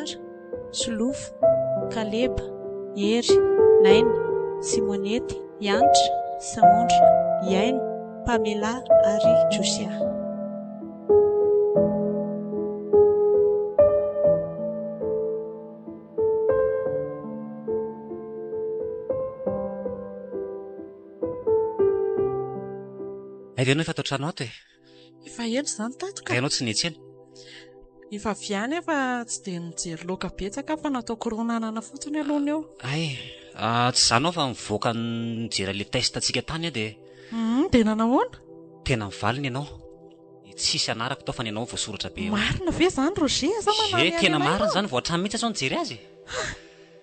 Sara, Solofo, Kaleba, Hery, Naina, Simonety, Yanitra, Samondra, Yaina, Pamela ary Josia. Ianao efa tao trano ato e? Efa ela izany tato ka. Ianao tsy netsena? Efa viany efa tsy dia nijery loka betsaka fa natao koronanana fotsiny aloha eo. Ay, tsy izany fa mivoaka nijery ilay testantsika tany dia Dia nanahoana? tena mivalina ianao. Tsisy anarako tao fa ny ianao voasoratra be. Marina ve izany Roger? Sa manano Ie, tena marina izany vao hatrany mihitsy aso nijery azy.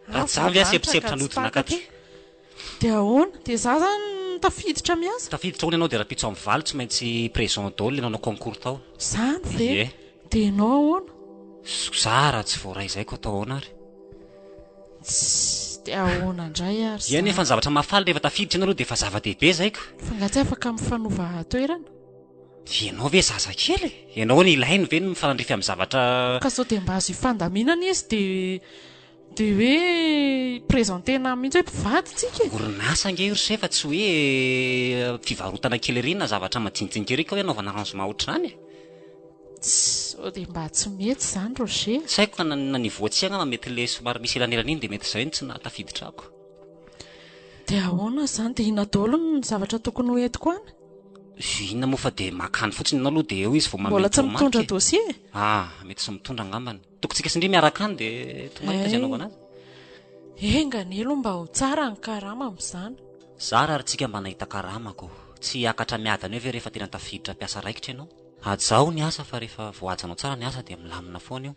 Rajavy azy seposepotra nodina akato. Dia ahoana? Dia izaho izany tafiditra miasa. Tafiditra hono ianao dia raha pitso amin'ny valo tsy maintsy présent dôle nanao concours tao. Izany ve? Ie. Dia ianao ahoana? Zara tsy voaray izay koa tao ahoana ary. Dia ahoana indray ary? Ie nefa ny zavatra mahafaly rehefa tafiditra ianao aloha dia efa zava-dehibe izay ko. Fa nga tsy afaka mifanova toerana? Ianao ve zazakely? Ianao ny ilainy ve ny mifanandrify amin'ny zavatra. Ka sao dia mba azo hifandaminana izy dia hoe prezentena mihitsy hoe mpivady tsika. Orinasa ange io ry sefa tsy hoe fivarotana kely ery na zavatra madinidinika ery ka hoe anaovana arrangement ohatr'izany. Sao dia mba tsy mety izany Roger. Tsy haiko fa na nivoatsiana mety ilay somary misy elanelana iny dia mety izay tsy natafiditra ako. Dia ahoana izany? Dia inona daholo ny zavatra tokony ho entiko any? Inona moa fa dia makany fotsiny ianao aloha dia eo izy vao mbola tsy mitondra dossier? Mety tsy mitondra angambany. Tokontsika sindry miaraka any dia tomanika izay anaovana azy. Enganelo mba ho tsara ny karama amin'izany. Zara ary tsika mba nahita karamako. Tsy hiakatra miadana hoe ve rehefa tena tafiditra mpiasa raikitra ianao. Ajaho ny asa fa rehefa voajanao tsara ny asa dia milamina foana io.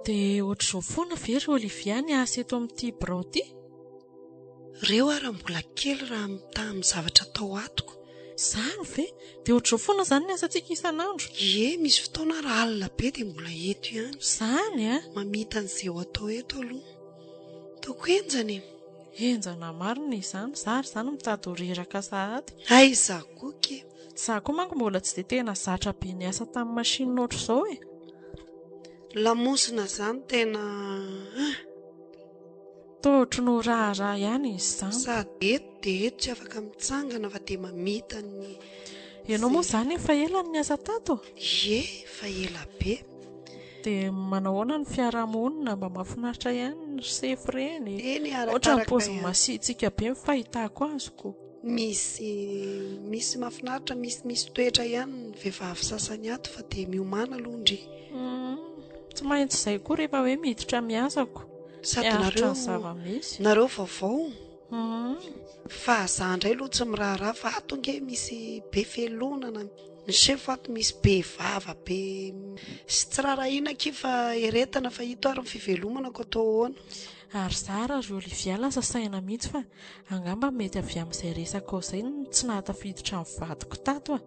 Dia ohatr'izao foana ve ry Olivia ny asa eto amin'ity birao ity? Reo ary mbola kely raha mitaha amin'ny zavatra tao atoko. Izany ve? Dia ohatr'izao foana izany ny asantsika isan'andro? Ie, misy fotoana raha alina be dia mbola eto ihany. Izany a? Mamita an'izay ho atao eto aloha. Toko enjany. Enjana marina izany. Zary izany mitady ho reraka sahady. Ay, izaho koa ke. Izaho koa manko mbola tsy dia tena zatra be ny asa tamin'ny masina ohatr'izao e. Lamosina izany tena Tohatry no raharaha ihany izy izany. sady eto dia eto tsy afaka mitsangana fa dia mamita ny. Ianao moa izany efa ela ny asa tato? Ie, fa ela be. Dia manahoana ny fiarahamonina mba mahafinaritra ihany ny sefo ireny? Eny Ohatra ny arakaraka paozin'ny ihany. masiantsika be ny fahitako azoko. Misy mahafinaritra, misy toetra ihany ny vehivavy sasany ato fa dia miomana aloha ndry. Tsy maintsy izay koa rehefa hoe miditra miasako. Sady Miaritra ny zava-misy. nareo vaovao. Fa aza indray aloha tsy miraharaha fa ato nge misy be felonana. Ny sefo ato misy be vava be sy tsy rarahina kifa eretana fa ito ary ny fivelomana ko atao ahoana. Ary Zara ry Olivia lasa saina mihitsy fa angamba mety avy amin'izay resaka ao izay tsy nahatafiditra ny vadiko tato a.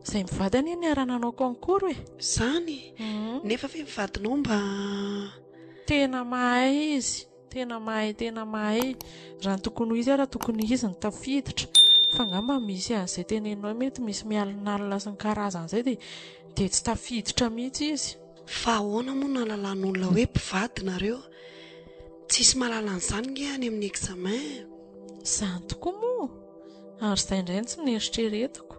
Izay mivady anie ny ara-nanao concours e. Izany. Nefa ve mivadinao mba Tena mahay izy. Tena mahay. Raha ny tokony ho izy raha tokony izy ny tafiditra. Fa angamba misy an'izay tenenao mety misy mialinalina sy ny karazan'izay dia tsy tafiditra mihitsy izy. fa ahoana moa nalalan'olona hoe mpivady nareo? Tsisy mahalala an'izany nge any amin'ny examen. Izany tokoa moa. Ary izay indray tsy nieritreretiko.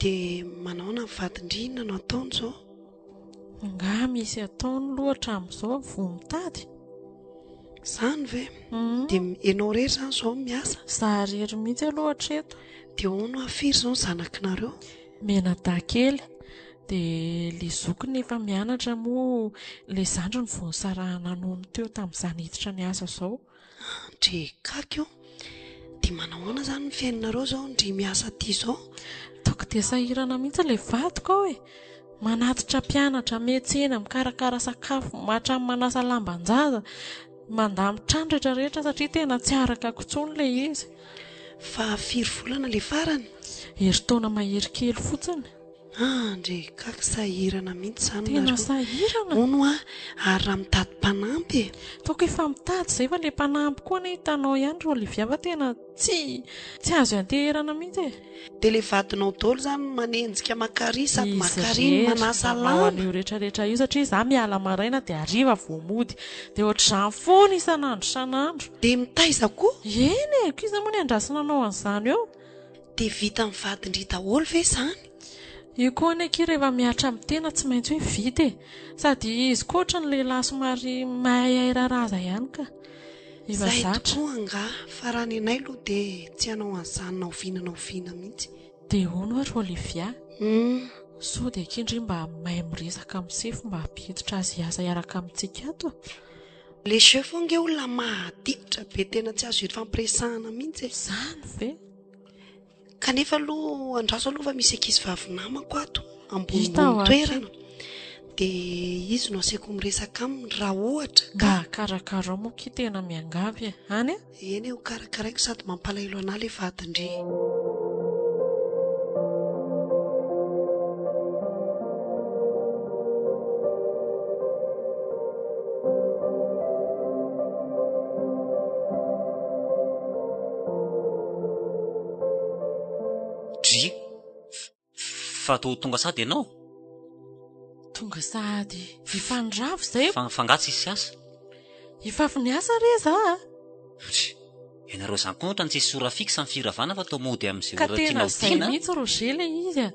Dia manao vadin-drihana no ataony izao? Nga misy ataony loatra amin'izao vao mitady. Izany ve? Dia ianao rery izany izao miasa? Izaho rery mihitsy aloha hatreto. Dia hono afiry izao ny zanakinareo? Menadakely. Dia ilay zokony efa mianatra moa ilay zandriny vao nisarahana nono teo tamin'izany hiditra ny asa izao. Ndre kaky io. Dia manahoana izany ny fiainanareo izao ndry miasa aty izao? Toko dia sahirana mihitsy ilay vadiko ao e. Manatitra mpianatra, miantsena, mikarakara sakafo, mahatramy manasa lamban-jaza, mandamy trano rehetrarehetra satria tena tsy araka kotsony ilay izy. Fa firy volana ilay farany? Herintaona mahery kely fotsiny. Ndre kaka sahirana mihitsy zany tena nareo. sahirana Hono ary raha mitady mpanampy taoko efa mitady izay fa ilay mpanampy koa ne hitanao ihany ro Olivia fa tena tsy azo anteherana mihitsy dia ilay vadinao daholo zany manenjika makary sady makary manasa ao an'io rehetrarehetra io satria za miala maraina dia hariva vao mody dia ohatr'izany foana isan'andro dia mitaiza koa eny ko izy moa ny andrasina anao an'izany eo dia vita amin'ny vadindry daholo ve izany io koa neky rehefa miatra amin'ny tena tsy maintsy hoe vita sady izy koatra ny lehilahy somary mahay airaraza ihany ka efa zay zatra tokoa nga fa raha ny anay aloha dia tsy hanao an'izany naoviana mihitsy dia hono ary Olivia so dia kindry mba mahay miresaka amin'ny sefo mba hampiditra azy asa iaraka amintsika ato le chef nge olona mahadivitra be tena tsy azo ifampiresahana mihitsy izany ve kanefa aloha andraso aloha fa misy ankizy vavy namako ato ambony Hita ao toerana dia izy no asaiko miresaka aminy raha ohatra mba karakara moa ki tena miangavy any eny eo karakaraiko sady mampalahelo anahy ilay vadindry fa tonga sady ianao tonga sady ifandravo izay fangatsy isy asa ifafy ny asa reza ianareo izany koa ohatra ny tsisy sora fiksa ny firavana fa atao mody amin'izay ka ora tena tianao izay tiana mihitsy Roger le izy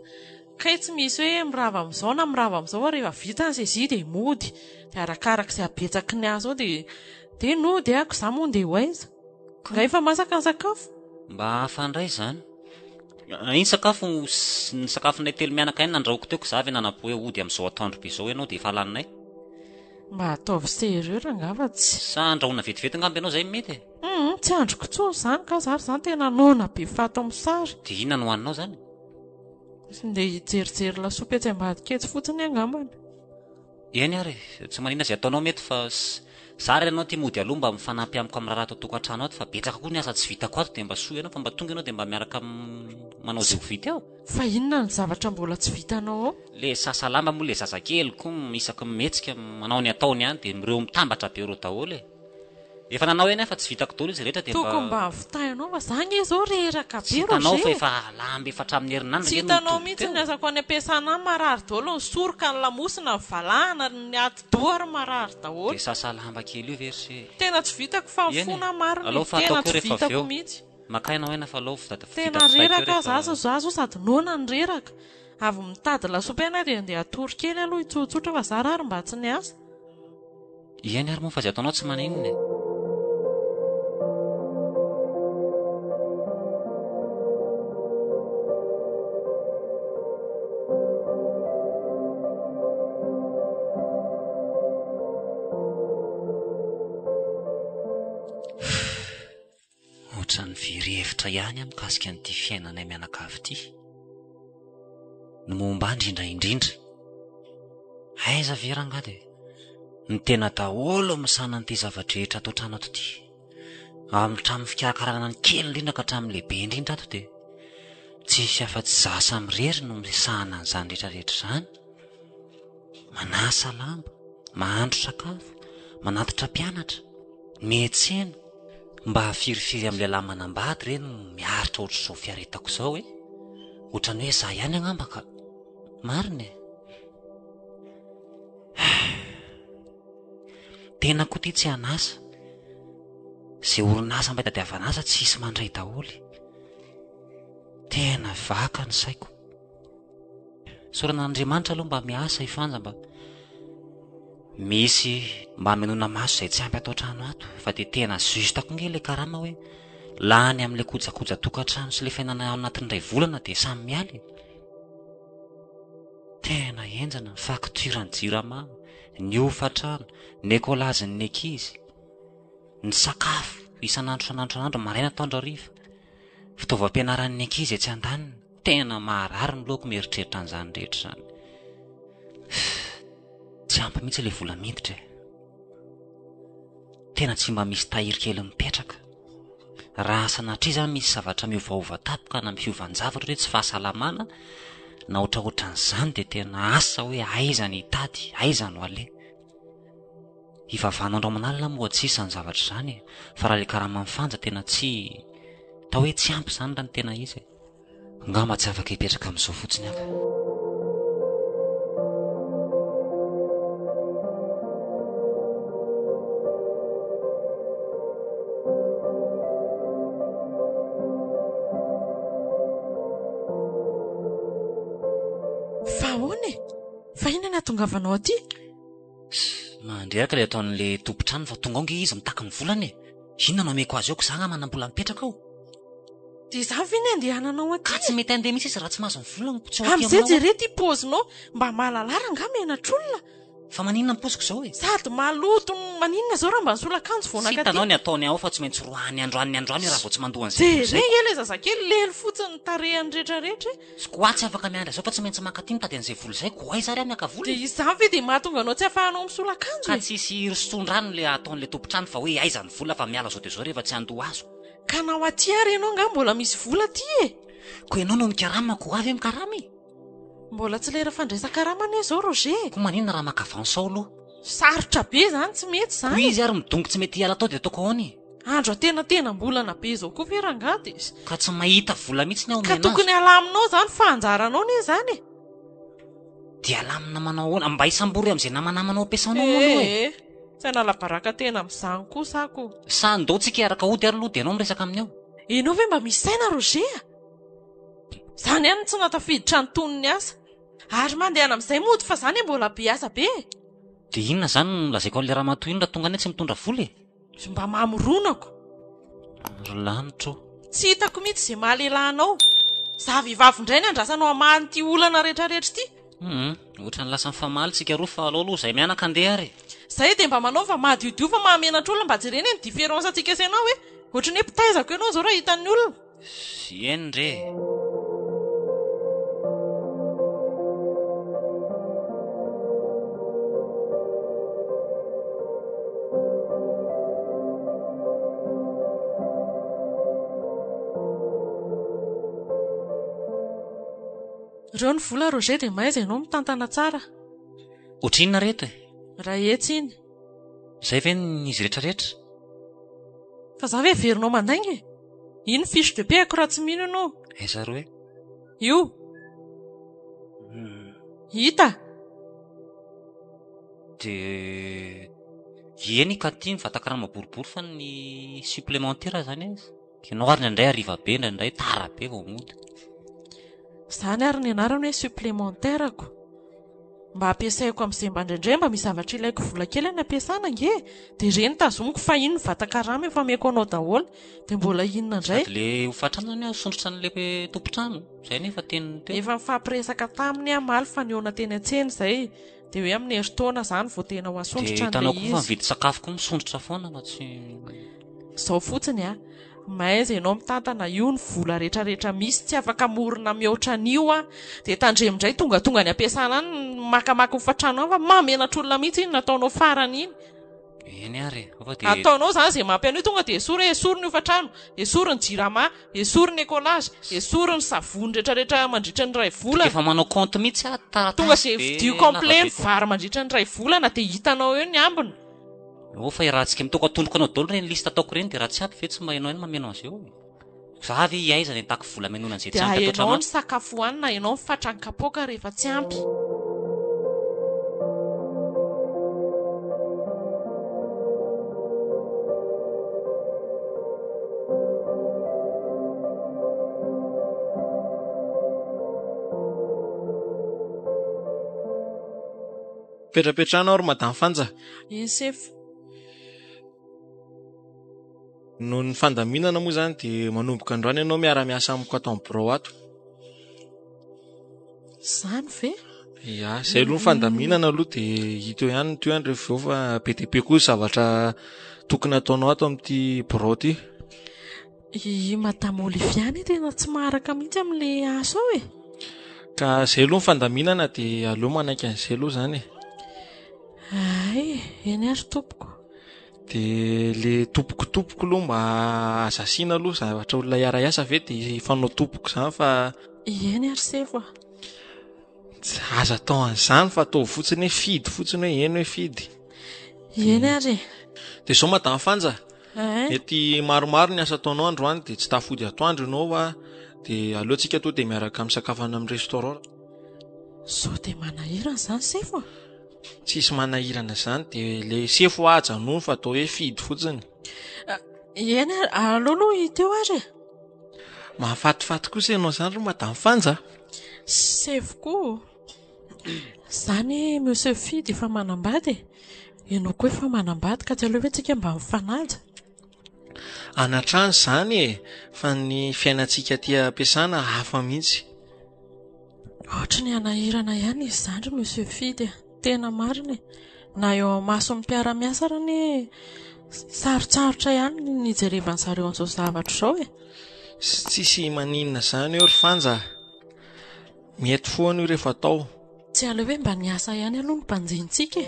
kay tsy misy hoe mirava amin'izao na mirava amin'izao rehefa vita ny sezi dia mody dia arakarak'izay abetsaky ny azy ao dia nody ako za moa dia ho aiza nga efa masaka ny sakafo mba hafandray izany iny sakafo ny sakafonay telo mianaka iny nandraoko teoko za ve nanapo hoe ody amin'izao atoandro be izao ianao dia efa laninay mba ataovy sérieux rangafa tsy sa andrahoina vetivety ngamby ianao izay mety tsy androko tsony izany ka zary izany tena nona be fato amin'ny sary dia inona no hoaninao izany dia hijerijery lasopy etsy ambadiketsy fotsiny angambany eny ary tsy manina izay ataonao mety fa zary ianao ty mody aloha mba mifanampy amiko amin'ny raha totokantrano ato fa betsaka koa ny asa tsy vitako ato dia mba soa ianao fa mba tonga ianao dia mba miaraka manao zay ho vita ao fa inona ny zavatra mbola tsy vitanao ao le sasalamba moa le zazakely koa isaky mihetsika manao ny ataony ihany dia mireo mitambatra be reo daholo efa nanao eny fa tsy vitako daholo izy rehetra dia toko mba vitahinao fa za nge zao reraka be hitanao fa efa lamby efatra amin'ny herinandro tsy hitanao mihitsy ny azako any ampiasana any marary daholo ny soroka ny lamosina ny valahana ny atidoary marary daholo dia sasalamba kely io versy tena tsy vitako fa mifona mariny tena tsy vitako mihitsy makainao ena fa aloha tena reraka zazo sady nona ny reraka avy mitady lasopy ena dia andeha atory kely aloha hitsotsotra fa za rary mba tsy ny asa eny ary moa fa zay ataonao tsy maninona ohatran'ny very-hevitra ihany mikasika n'ity fiainanay mianakavy ity no momba indrindraindrindra aiza verangady ny tena daholo misana n'ity zavadrehetra ato trano ato ity hatramin'ny fikarakarana ny kely indrindra ka hatramin'ny lehibe indrindra ato dia tsisy afa-tsy zasa mirery no misahana n'izany rehetrarehetra izany manasa lamba mahandro sakafo manatitra mpianatra mihetsena mba hafirifiry amin'ilay lahy manambady ireny miaritra ohatr'izao fiaretako izao ohatrany hoe za ihany angamba ka marina tena koa ity tsy hanasa izay orinasa mba hitadiavana asa tsy hisy mandray daholy tena vaka ny saiko sorana Andriamanitra aloha mba miasa ifanja mba misy mba menona maso izay tsy ampy atao trano ato fa dia tena zustako nge ilay karama hoe lany amin'ilay kojakoja tokantrano sy ilay fiainana ao anatin'indray volana dia samy mialy tena enjana ny fakturany jirama ny ofatrano ny ekolazin'ny ankizy ny sakafo isan'andro maraina atoandro hariva fitaovam-pianaran'ny ankizy tsy andaniny tena maharary ny loko mieritreritra an'izany rehetra izany tsy ampy mihitsy ilay vola miditra tena tsy mba misy tahiry kely mipetraka raha sanatria izany misy zavatra miovaova tapoka na mifiovanjavatra hoe tsy fahasalamana na ohatraohatran'izany dia tena asa hoe aiza ny hitady, aiza no ale. Ivavahana Andriamanalina moa tsisy ny zavatra izany, fa raha ilay karama mifanja tena tsy tao hoe tsy ampy izany raha ny tena izy. Angamba tsy afaka hipetraka amin'izao fotsiny aho. Fa ahoana e? Fa inona nahatongavanao aty? Mandreraka ilay ataon'ilay tompotrano fa tonga ao nge izy mitaka ny volany e. Inona no ameko azy eo ko za nga manam-bola mipetraka ao? Dia za ve ny andehananao aty? Ka tsy mety andeha mihitsy izy raha tsy mahazo ny volany ko tsy ao aty Amin'izay aminao. jereo ty paozinao mba mahalalara nga menatr'olona. Fa maninona ny poziko izao e? Sady maloto maninona izao raha mba nisolakanjo vao Sy naka hitanao aty. ny ataony ao fa tsy maintsy roany androany raha vao tsy mandoha an'izay. Jereo ilay zazakely lelo fotsiny ny tarehany rehetrarehetra. Sy koa tsy afaka miandra izao fa tsy maintsy maka aty mitady an'izay vola izay. Koa aiza ary miaka vola. Dia izany ve dia mahatonga anao tsy ahafahanao misolakanjo Ka e? tsisy risondrano ilay ataon'ilay tompotrano fa hoe aiza ny vola fa miala zao dia zao rehefa tsy andoha azo. Ka nao aty ary ianao nga mbola misy vola aty e? Koa ianao no mikarama ko avy mikarama e. Mbola tsy lera fandraisan-karama anie izao Roger. Koa maninona raha maka avansao aloha. Sarotra be izany tsy mety Koa izany. izy ary midongo tsy mety hiala tao dia ataoko ahoany. Andro atena mbolana be izao koa ve rangahy dia Ka tsy mahita vola mihitsy ny ao ka omena azy. tokony alaminao izany fa anjaranao anie izany e? Dia alamina manao ahoana mba hisambory amin'izay namanamanao ampiasanao moa aloha e. Tsy hanala-baraka tena amin'izany kosa ako. Sa andao tsika hiaraka hody ary aloha dia ianao miresaka aminy ao. Ianao ve mba misy saina Roger? Izany ihany tsy natafiditra ny tonony asa. Ary mandehana amin'izay mody fa izany mbola be asa be. Dia inona izany no lazaiko an'ilay ramatoa iny raha tonga any tsy mitondra vola e. Sy mba mamoronako. Ry lanitro. Tsy hitako mihitsy izay mahalelanao. Za vehivavy indray ny andrasanao amahany ty olana rehetrarehetra ty. Ohatra ny lasa mifamaly tsika roa fa alao aloha izay mianaka andeha ary. Zay dia mba manao fa mahadiodio fa mahamenatra olona mba jereny ny différence antsika isanao hoe ohatra ny hoe mpitaizako ianao izao raha hitan'ny olona. Sy eny re. Ireo ny vola Roger dia maiza ianao mitantana tsara. Ohatrinona reto e? Raha etsy iny. Izay ve n'izy rehetrarehetra? Fa za ve verinao mandainga e? Iny fiche de paie ako raha tsy mino ianao. Aiza ro e? Io. Hita. Dia eny ka tia mivatan-karama boribory fa ny supplémentaire izany izy. Ianao ary indray hariva be indray tara be vao mody. Izany ary ny anarany hoe supplémentaire ako. Mba ampiasaiko amin'izay mba indraindray mba misy zavatra ilaiko vola kely any ampiasana nge. Dia ireny tazomiko fa iny vatan-karama efa ameko anao daholo. Dia mbola inona indray? Sady ilay hofatrano zany sondrotra n'ilay tompotrano. Izay nefa teny teo. Efa mifampiresaka taminy aho maly fa niona teny an-tsena izay. Dia hoe amin'ny herintaona izany vao tena ho asondrotra Dia hitanao an'ilay koa fa izy. mividy sakafo koa misondrotra foana mba tsy. Izao fotsiny a. Maiza ianao mitantana io ny vola rehetrarehetra misy tsy afaka morona mihoatra an'io a. Dia tandremindray tonga ny ampiasana any makamaka hofatrano any fa mamenatra olona mihitsy iny nataonao farany iny. Eny ary. Ataonao izany izay mampianao tonga dia esory ny hofatrano, esory ny jirama, esory ny écolage, esory ny savony rehetrarehetra mandritra ny ray volana. Efa manao compte mihitsy Tonga dia vidio complet vary mandritra ny ray volana dia hitanao eo ny ambiny. Fa rahantsika mitoko atoloko anao daholo reny lista ataoko reny dia raha tsy ampy ve tsy mba hainao eny mameno azy eo. Za ve hiaiza ny atako vola menona an'izay tsy Dia ampy atao hainao ny trano. sakafo hohanina, hainao ny fatran'ny kapoaka rehefa tsy ampy. Petrapetrana ary madame Fanja. Iny sefa. Noho ny fandaminana moa izany dia manomboka androany ianao miara-miasa amiko ato amin'ny birao ato. Izany ve? Ya, izay aloha ny fandaminana aloha dia hita eo ihany teo ihany rehefa fa be dia be koa zavatra tokony ataonao ato amin'ity birao ity. I Madame Oliviane tena tsy maharaka mihitsy amin'ilay asa ao e. Ka izay aloha ny fandaminana dia aleo manaiky an'izay aloha izany e. Ay, eny ary tompoko. Dia le tompoko aloha mba azasiana aloha zavatra olona hiara-iasa ve dia fanao tompoko izany fa Eny ary sefa. Tsy aza tao an'izany fa atao fotsiny hoe fidy fotsiny hoe eny hoe fidy. Eny ary. Dia izao madama Fanja, mety maromaro ny asa ataonao androany dia tsy tafody atoandro ianao dia aleoantsika to dia miaraka misakafana amin'ny restaurant. Sao dia manahirana izany sefo? Tsisy manahirana izany dia ilay sefo ajanony fa atao hoe fidy fotsiny. Eny ary, aloaloha hiteo ary. Mahafatifaty kosa ianao izany ro madama Fanja. Sefo koa. Izany monsieur Fidy efa manambady. Ianao koa efa manambady ka tsy aleo hoe tsika mba mifanaja. Anatrano izany fa ny fiainantsika aty ampiasana hafa mihitsy. Ohatra ny anahirana ihany izy izany monsieur Fidy. Tena marina. Na eo mason'ny mpiara-miasa raha ny sarotsarotra ihany ny ijerevan'ny zareo an'izao zavatra izao e. Tsisy maninona izany eo ry Fanja. Mety foana io rehefa atao. Tsy aleo hoe mba niasa ihany aloha ny mpanjintsika e.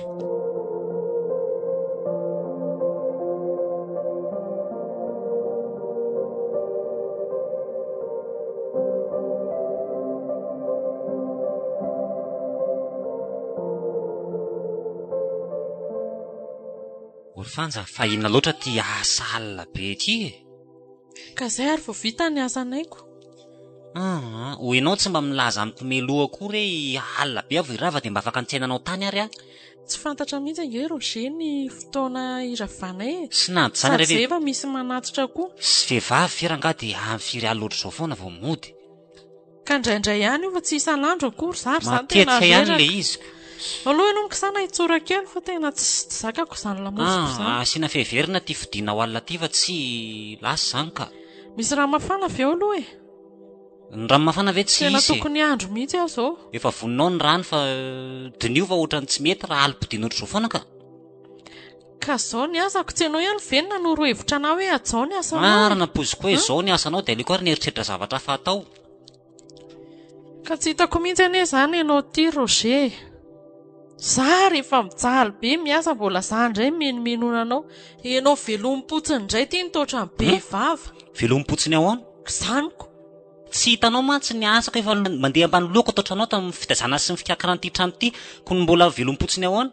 Ry Fanja, fa inona loatra ty asa alina be ty e? Ka izay ary vao vita ny asanaiko. Ho ianao tsy mba milaza amiko meloha koa hoe alina be avy irava dia mba afaka nitsenanao tany ary a? Tsy fantatra mihitsy ange Roger ny fotoana iravanay e. Sy nady zany Sady rehefa efa misy manatitra koa. sy vehivavy firanga dia amin'ny firy alina loatra izao foana vao mody. Ka indraindray ihany io fa tsy isan'andro akory zary izany tena Matetika ihany veraka. ilay izy. Aloha ianao mikisana hitsora kely fa tena tsy zakako izany lamosiko izany. Asiana feverina ty fidinao alina ty fa tsy lasa izany ka. Misy raha mafana avy eo aloha e. Ny rano mafana ve tsy Tena isy? tokony andro mihitsy aho zao. Efa voninao ny rano fa dinio fa ohatrany tsy mety raha alipidina ohatr'izao foana ka. Ka izao ny asako tsy ianao ihany venona no roa hevitra anao hoe ajao ny asanao. Marina poziko hoe izao ny asanao dia aleko ary ny eritreritra zavatra fatao. Ka tsy hitako mihitsy anie izany ianao ty Roger. Za rehefa mijaly be miasa mbola za indray menomenona anao. Ianao velom-potsiny indray ty nitotra ny be vava. Velom-potsiny ao ano? Zaniko. Tsy hitanao mantsy ny asako efa mandeha ambany loko toatranao tamin'ny fitazana sy ny fikarakarana ity trano ity kon mbola velom-potsiny ao ano.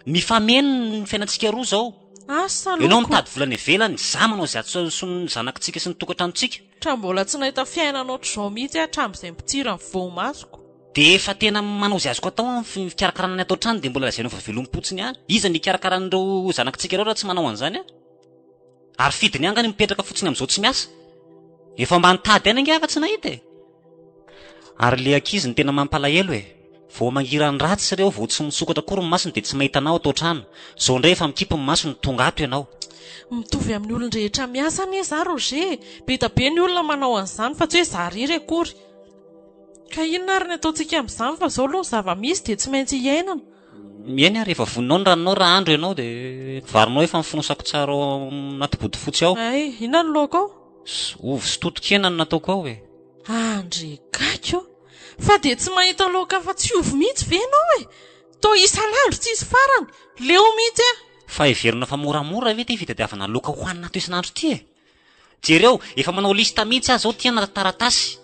Mifameno ny fiainantsika roa izao. Asa Ianao loko. mitady volana ivelany, za manao izay ny zanakitsika sy ny tokantranontsika. Tra mbola tsy nahita fiainana ohatr'izao mihitsy hatramin'izay mitsira ny voamasoko. Dia efa tena manao izay azoko atao amin'ny fikarakarana ny atao trano dia mbola lazainao fa velom-potsiny ihany. Iza ny ikarakaran'ireo zanakitsika ireo raha tsy manao an'izany a? Ary fidiny ihany ngany mipetraka fotsiny amin'izao tsy miasa. Efa mba nitady ihany ange fa tsy nahita e. Ary ilay ankizy ny tena mampalahelo e. Vao mangira ny ratsy ireo vao tsy misokatra akory ny masony dia tsy mahita anao atao trano. Izao indray efa mikipy ny masony tonga ato ianao. Mitovy amin'ny olon-drehetra miasa anie za Roger. Be da be ny olona manao an'izany fa tsy hoe za irery akory. Ka inona ary ny ataontsika amin'izany fa izao aloha ny zava-misy dia tsy maintsy hiainana. Eny ary efa voninao ny ranonao raha andro ianao dia varinao efa mifonosako tsara ao anaty body fotsy ao. Ay, inona ny laoka ao? Ovy sy totokena no nataoko ao e. Andre gako. Fa dia tsy mahita laoka fa tsy ovy mihitsy ve ianao e? Toa isan'andro tsy isy farany. Leo mihitsy e. Fa heverina fa moramora ve ty fitadiavana laoka hohanina to isan'andro ty e? Jereo, efa manao lista mihitsy aho zao ty anaty taratasy.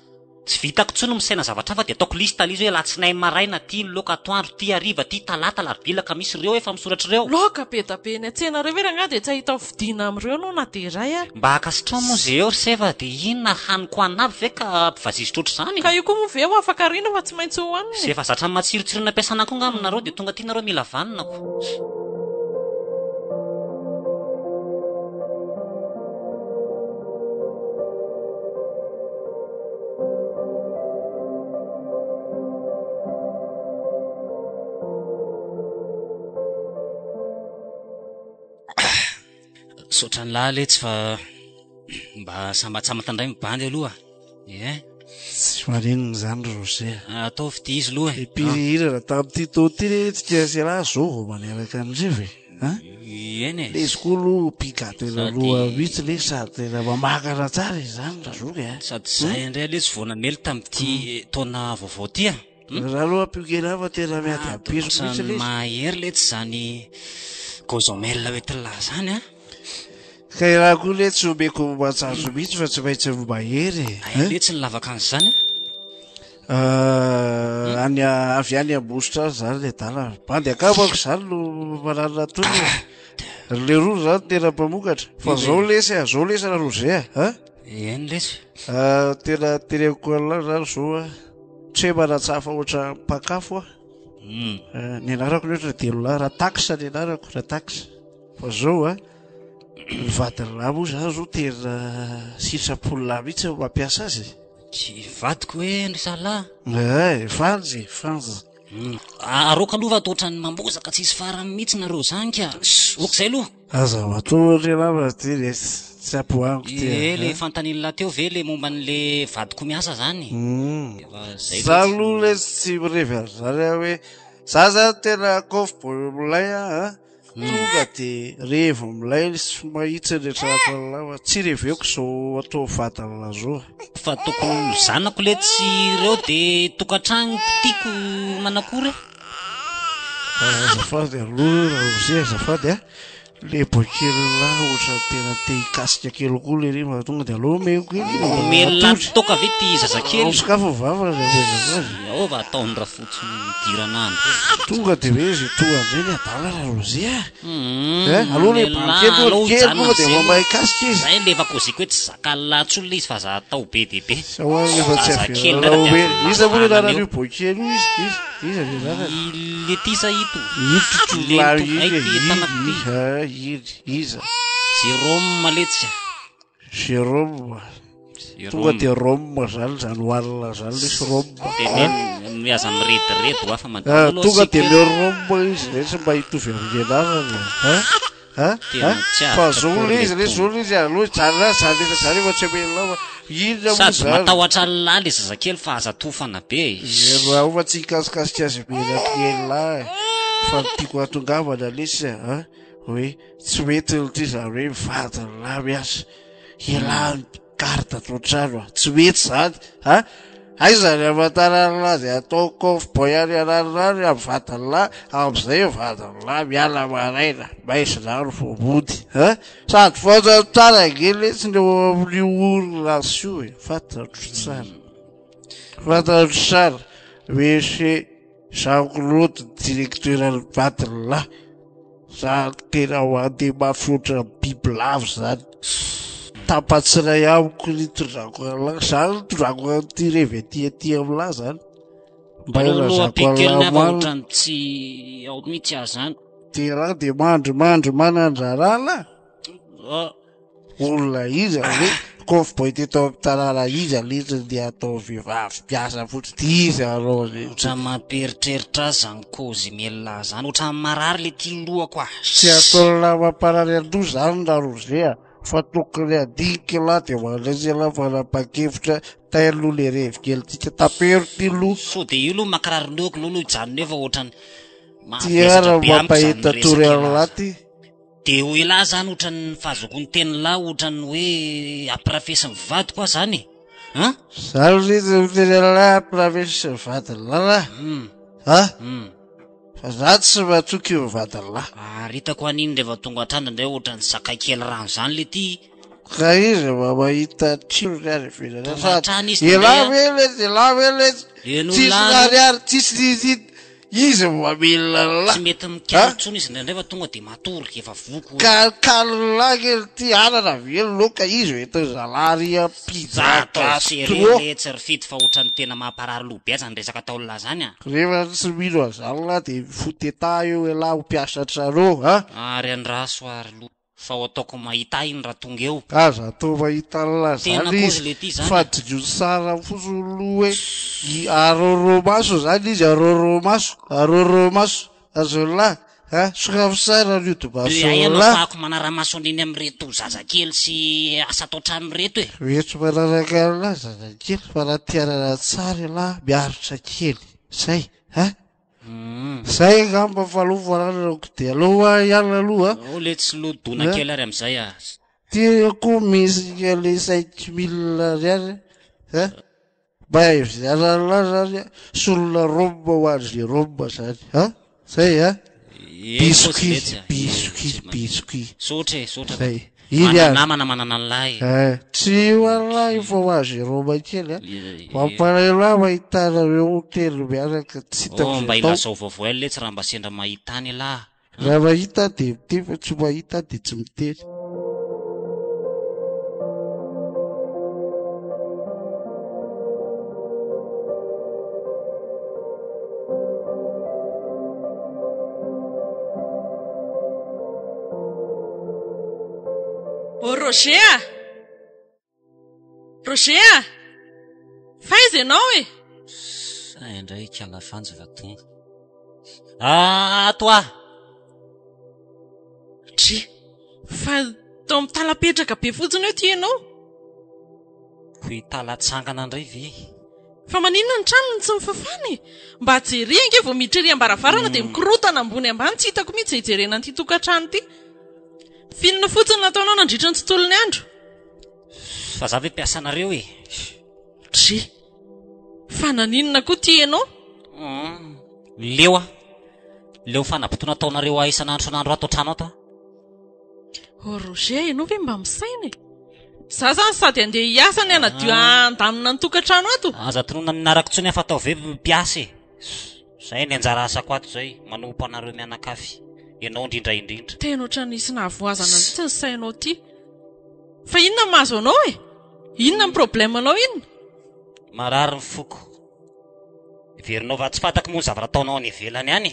Tsy vitako intsony misaina zavatra hafa dia ataoko lista ilay izy hoe alatsinainy maraina ty ny laoka atoandro, ty hariva, ty talata, alarobia ka misy ireo efa misoratra ireo. Laoka be da be ny an-tsena ireo vera dia tsy ahita vidiana amin'ireo no na dia iray a. Mba hakasitrao moa izay eo ry seva dia inona haniko anavy ve ka mpivazizitra ohatr'izany? Ka io koa moa ve ho afaka rina fa tsy maintsy hohanina. Sy efa zatra matsirotsirona ampiasana koa nga aminareo dia tonga ty nareo mila vaninako. Sotra ny lahaletsy fa mba sambatsambatra indray mibandy aloha. Tsy maninona izany Roger. Atao fity izy aloha. Mpihirahira raha tamin'ity tao ty tsika sy raha zao vao maneraka an'ireo e. Eny e. Le izy koa aloha pigatena aloha mihitsy le sady tena mamakana tsara izany razoky e. Sady izay indray aloha tsy vonanely tamin'ity taona vaovao ty a. Raha aloha piokena fa tena miady ampiso mihitsy le izy. Mahery le tsy zany gozomel oetila zany a. Ka raha koa le tsy omeko matsazo mihitsy fa tsy maintsy mahery. Le tsy ny lavaka an'izany a. Any avy any ambositra zany le dala bandy akabako zany no manarina tony le roa zany tena mpamokatra fa zao lesana roze eny lesy tena teneko ala zany zao tsy hoe manatsafa ohatra mpakafo ny anarako ny ohatra telo lahy raha taxa ny anarako raha taxa fa zao mivadiny moa zany zao tena sitrapolona mihitsy mampiasa azy tsy vadiko hoe ndrisalahy fanjy aroka aloha fa toatrany mambozaka tsisy farany mihitsy nareo zany ka okazay aloha aza matory namana ty tsy ampoaniko ty le fantanilina teo ve le momba n'le vadiko miasa zany za aloha le tsy mirevy azy zany hoe za zany tena kofo milay tonga de revo milay sy mahitsy rehetrako alava tsy reveko zao atao vatana zao fa tokony zanako le tsy ireo de tokantrano tiako manakory azafady aloha raha azafady le boakely la ohatra tena te hikasika kely koa le reny tonga de aloha meko melona toka ve ty zazakely sakafo vava ova ataony raha fotsiny diranandro tonga de hoe zy tonga amizay le adala raha rozy aloha le bakely tonga de mba hikasika izy zay le vakoziko hoe tsy zakalatsy olona izy fa za atao be de be sahoanefa tsy avela iza moa le raran'io boakely io izy le tisa ito iza Jérôme maletsika Jérôme tonga de Rome zany zany hoalina zany le Rome miaza miretirety afa tonga de le Rome izy le tsy mba hitovy amin'ny anarany fa zao le izy aloha zany efa tsy amelona ina moa sady matahotra lahy le zazakely fa aza tofana be raha fa tsy hikasikasika azy mena kely lahy fa tiako atongavana lesy hoe tsy mety ty za hoe mivadiny lahy miasa ila karta totrano tsy mety zany aizany amantarany lazy atao kofboy any anarinany amivadiny lahy amizay vadiny lahy miala maraina maisinaro vomody sady fantany tsara ngely tsy neo amin'ny orinasio fantatro tsara hoe Jean-Claude directeurany vadiny lahy za tena hoandeha mafiotra bibilavo zany tapatsiray amiko ny tondrako ala zany tondrako an'ty revy aty amila zany mba ilazako alamantsy tsy ao mihitsy azy zany tena de mandry manandrarala olona izy hoe kofboy teto amin'ny tanàna izy aletsy de atao vehivavy mpiasa fotsiny izy arao otra mamperitreritra azy zany kozy melona zany otra marary le ty lohako tsy ataona mamparary ando zany na rozea fa tokony adiky lahy de mandrazy lahy fanapa-kevitra tailo le revykely tika tapero ty loha so de io loha mankirary lohako loha ijanony efa ohatrany tiara mampahita tory alaty de ho ila zany ohatrany fahazoko ny teny lahy ohatrany hoe ampirafesy ny vady koa zany zany izy miteny alahy ampirafesy ny vadiny lahy fa za tsy matoky io vadiny lahy ary hitako an'iny rehefa tonga atrany ndray ohatrany sakaikely rano zany le ty ka izy mahita tsiro ny ary vela tsisy ariary tsisy izy mamelona tsy mety mikarotsony izy ndraindray fa tonga de matory efa voko kalkalona kely ty anana velo loka izy eto zalary pizzaserele tsy rifity fa ohatrany tena mamparary lobiaza ny resaka taolona zany rehefa tsy mino azany lahy de foteta eo elahy ho mpiasa trano ary andraso ary lo fa ho ataoko mahita iny raha tonga eo aza atao mahita nla zany izy le ty zany fa drio sara fosolo hoe aroromaso zany izy aroromaso azolahy sokafo sara niotobasoaako manaramaso an'iny amreto zazakely sy asa atao trano reto etso manaraka alahy zazakely fa raha tianana tsara lahy miaritra kely zay zay gamba falofananako de aloha ihany aloha le tsy lodona kely ary amizay tiako misy le 5 000 riary mba ivianala zany solona romba ho azy romba zany zay biscuit sotra zay iny ary namana manana an'lay tsy hoan'lay fo azy roma kely mampalala mahitanareo hotely miaraka tsy mba ilazao vaovao le tsy raha mba sendra mahitany lahy raha mahita de miteny fa tsy mahita de tsy miteny Roger faiza ianao e indray kalafanja vatonga toa Dry fa tao amin'ny talapetraka be fotsiny eo ty ianao ho italatsangana indray ve fa maninona ny tranony tsy mifafany mba jery ange vao miditra ery ambaravarana dia mikorotana ambony ambany tsy hitako mihitsy ijerena an'ity tokantrano ity finona fotsiny nataonao nandritra ny tontolony andro fa za ve mpiasanareo e Dry fa naninona koa ty ianao leo fanapotona ataonareo isan'andro san'andro ato trano ato Roger ianao ve mba misaina za zany sady andeha hiasa ny anadio andamina ny tokantrano ato aza tonona minaraka tsony afa atao ve mpiasa e zay ny anjara asako ato zay manompo anareo mianakafy ianao indrindra tena ohatran'ny nisy nahavoazana mihitsy ny sainao ty fa inona mahazo anao e inona ny problème anao inona marary ny foko verinao va tsy fantako moa ny zavatra ataonao any ivelany any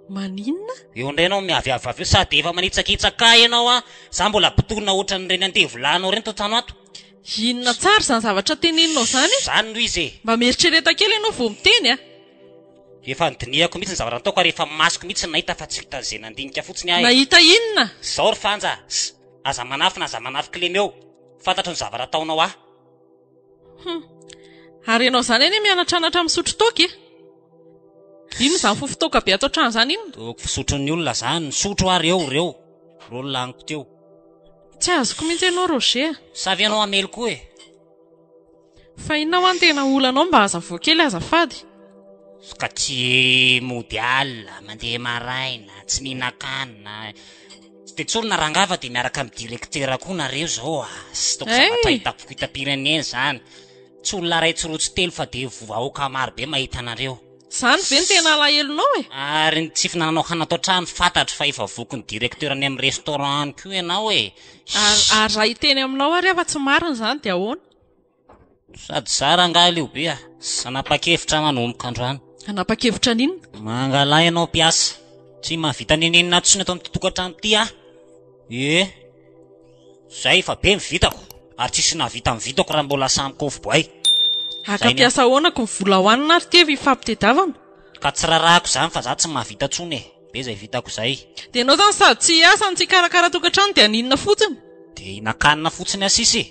maninona eo indray ianao miavyavy eo sady efa manitsakitsaka ianao za mbola potona ohatran'ireny andevolanao reny totrano ato inona tsara zany zavatra teneninao zany zany noho izy mba mieritreretan kely ianao vao miteny efa nidiniako mihitsy ny zavatra nataoko ary efa masoko mihitsy nahita fa tsy hitazay nandinika fotsiny ahy nahita inona zao ry fanja aza manafina aza manafika lemy eo fantatro ny zavatra ataonao ary ianao zany eny mianatranatra misotro toka ino zany fofotoka be atao trano zany ino toko fisotron'ny olona zany nisotro ary reo laniko teo tsy azoko mihitsy ianao Roger savy ianao amely koa fa inona ho any tena olanao mba hazavao kely azafady ka tsy mody alina mandeha maraina tsy mihinan-kanina de tsolona rangava de miaraka amin'ny direktera koa nareo zao sy toko zavatra hitako hitapireneny zany tsy olona ray tsirotsy telo fa de vahoaka maro be mahita anareo zany ve ny tena alahelonao ary tsy finananao hanatao trano fantatro fa efa vokony direktera any amin'ny restaurant koa ianao ary raha hiteny aminao ary afa tsy marina zany de ahoana sady zara angaha leo be sanapa-kevitra manomboka androany anapa-kevitra ninona mangala ianao mpiasa tsy mahavita nenenina tsony atao amin'ny tokantrano ty zay efa be mivitako ary tsisy navita mivitako raha mbola samykofo boay aka-piasa ahoanako ny vola hoanina ary tevy ifampitediavana ka tsy rarahako zany fa za tsy mahavita tsony be zay vitako zay de ianao zany sady tsy hiasa ny tsy karakara tokantrano de aninona fotsiny de hinan-kanina fotsiny asisy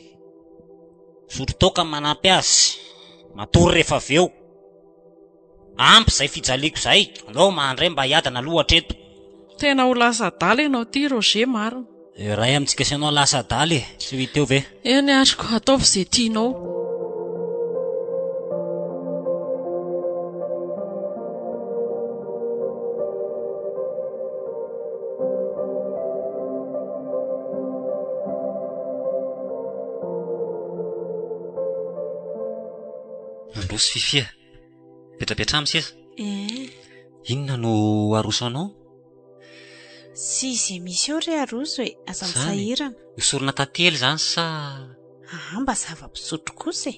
sotro toka manampy azy matory rehefa avy eo ampy zay fijaliako zay andao mandray mba hiadana lohatra eto tena ho lasa daly ianao ty Roger marina ray amintsika sy ianao lasa daly tsy ho hiteo ve eny atriko ataovy zay tianao androsy fifia petrapetra amin'ny seza inona no arosanao sisy misy eo re aroso e aza misahirana isorona tantely zany sa mba zava-pisotro kosa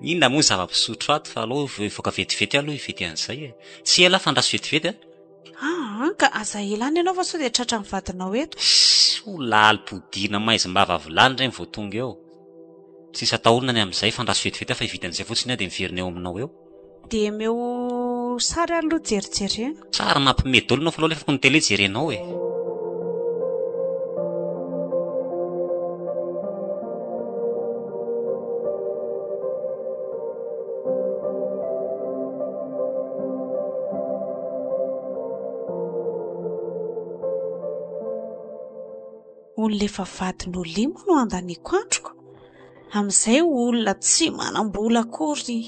inona moa ny zava-pisotro ato fa aloha efoka vetivety aloha ivety an'izay tsy ela fandraso vetivety ka aza elany ianao fa sao dia tratra ny vadinao eto ho lalipodina maizimbava volany reny vao tonga eo tsisy ataolona ny amin'izay fandraso vetivety fa ivity an'izay fotsiny dia miverina eo aminao eo dia meo sary aloha jerijerena tsara mampimedy olona fa aloha lefako ny tele jerenao onlefa vadin'olimo no andaniko androko amin'izay olona tsy manam-bola akory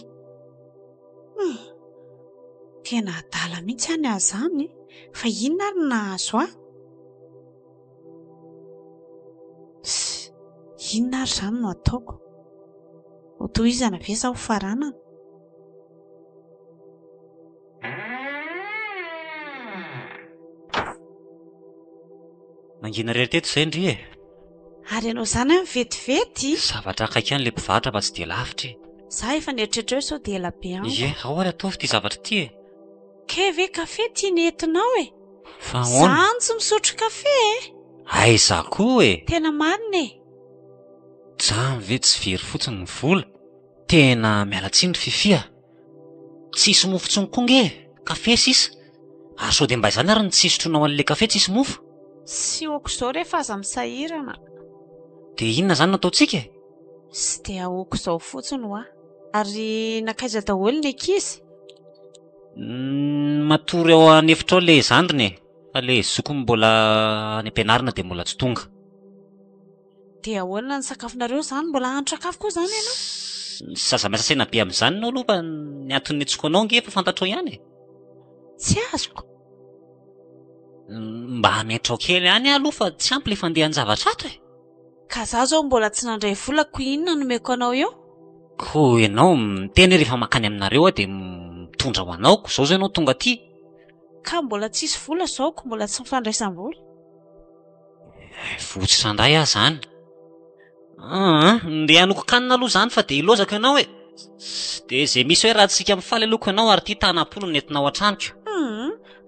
Tena adala mihitsy any azany fa inona ary nahazo inona ary izany no ataoko hotohizana ve sa ho faranana. Mangina rery teto izay ndry Ary ianao izany amin'ny vetivety zavatra akaiky any le mpivarotra fa tsy dia lavitra za efa nieritreritra hoe sao dia ela be amiko. Ie, ahoana ataovy ity zavatra ity Ke ve kafe tia nentinao fa ahoana Zany tsy misotro kafe aiza koa Tena marina Jamy ve tsy very fotsiny ny vola tena mialatsindry fifia tsisy mofo tsony koa nge kafe sisa ary sao dia mba izany ary ny tsisotronao an'le kafe tsisy mofo Sy oko izao rehefa aza misahirana. dia inona izany no ataontsika Sy dia aoko izao fotsiny Ary nakaiza daholo ny ankizy matory ao anefitra ao le zandriny fa le zokony mbola any am-pianarana dia mbola tsy tonga Dia ahoana ny sakafonareo izany mbola handro-sakafo koa izany ianao sazamiasa saina be amin'izany ianao aloha fa ny antony antsoko anao nge fa fantatrao ihany Tsy azoko mba hametrao kely ihany aloha fa tsy ampy le fandehan-javatra ato Ka za zao mbola tsy nandray volako inona nomeko anao eo koa ianao miteny rehefa makany aminareo dia mitondra ho anaoko izao zao ianao tonga aty Ka mbola tsisy vola zaoko mbola tsy mifandraisam-bola votsitra ndray aho zany ndeha hanoko kanina aloha zany fa dia ilozako ianao dia izay misy hoe raha tsika mifaly aloko ianao ary ity tanam-polo nentinao an-tranoko